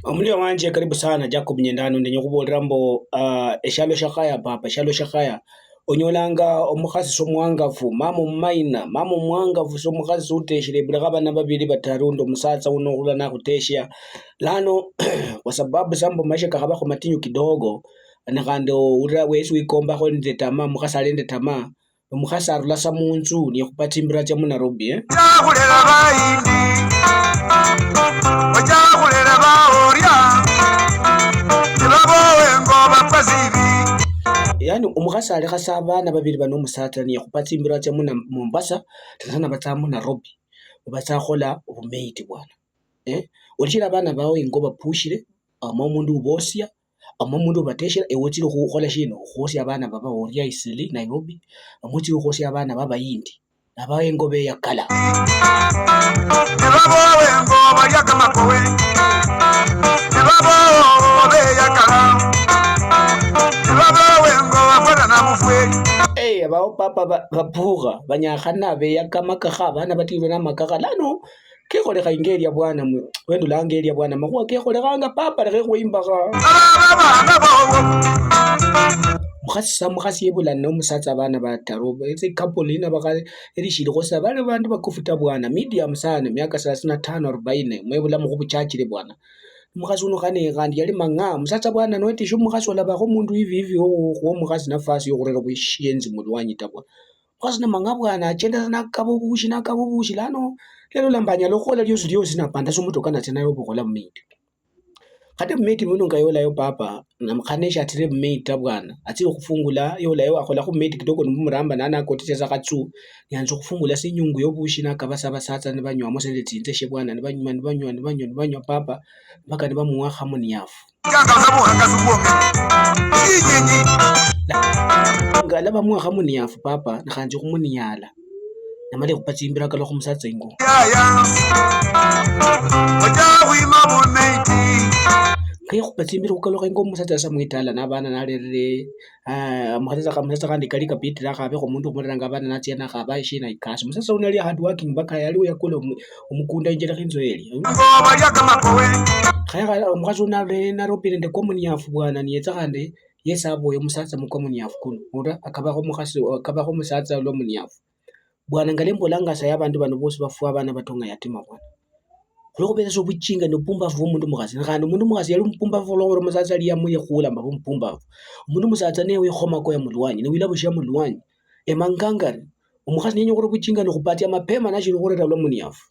Omulio wanje karibu sana Jacob Nyendano ndenye kubolerambo eshalo shakaya papa eshalo shakaya onyolanga omukhasi somwangafu mama mumaina mama omwangafu somukhasi uteshile bula abana babili bataru omusatsa uno khula nakhuteshya lano kwa sababu sambo maisha kakhabakho matinyu kidogo nakhandi ura wesi wikombakho nende tamaa mukhasi ali nende tamaa omukhasi arula sa munzu nikhupatimbira cha mu Nairobi chakhulera bayindi wachakhulera baoria tibabowe ngo bapasibi. Yani omukhasi ali khasa abana babili bano omusatsa nikhupatimbira cha mu Mombasa tana batsa mu Nairobi batsakhola obumeiti bwana olishira abana bawe ingo bapushire ama umundu ubosya ama umundu ubateshera ewotire khukhola shino khosya abana baba oria isili Nairobi amutire khosya abana baba yindi nabawe ingo beyakala tibabowe ngo bayaka makowe tibabowe beyakala tibabowe ngo bafana na mufweli abao papa bapugha banyakhana beyakamakakha abana batirwe namakakha lano kekholekha ingelia bwana wendo langelia bwana makhuwa kekholekhanga papa lekhe khwimbakha mukhasi yebulana nomusatsa abana bataru it's a couple ina bakha elishili khosa bale bandu bakufuta bwana medium sana miaka 35 40 mwebulamu khubuchachile bwana mukhasi uno khane kandi yali mang'a musatsa bwana notisha mukhasi olabakho mundu hivi wo mukhasi nafasi yokhurera bwishenzi mulwanyi tabwa mukhasi na mang'a bwana achenda nakabubushi lano lelo lambanya lokhola lyosi napanda somutoka natsena yobukhola mmiti khate mmiti muno ngayola yo papa namkhanesha atire mmiti bwana atsile khufungula yola yo akhola khu mmiti kitoko numuramba nana kotitesa katsu nyanzo khufungula sinyungu yobushi nakabasa basatsa ne banywa mosele tsinteshe bwana ne banywa papa mpaka ne bamuwa khamuniafu ngala bamuwa khamuniafu papa nakhanje khumuniyala namale kupatsimbira kala khumusatsa ingo kaya kupatsimbira kukalokha ingo musatsa samwitala nabana nalere musatsa kandi kali kapitira khabe khomundu khumureranga abana natsiya nakhaba ishina ikasi musatsa unali hard working baka yali uyakola omukunda injela khinzoeli khaya omukhasi unale naropire nde komuniafu bwana niyetsa khandi yesaboye musatsa mukomuniafu kuno ura akabakho musatsa lomuniafu bwana ngalembolanga saya abantu bano bose bafuwa abana batonga yatima bwana khuloko besa sobuchinga nopumbavu omundu mukhasi khandi omundu mukhasi yali mpumbavu loworo musatsa ali yamuye khula mbavu mpumbavu omundu musatsa newe khomako ya mulwanyi newila bushi ya mulwanyi emangangari omukhasi nenye khuri buchinga nokhupatia mapema nashili khurera lomuniafu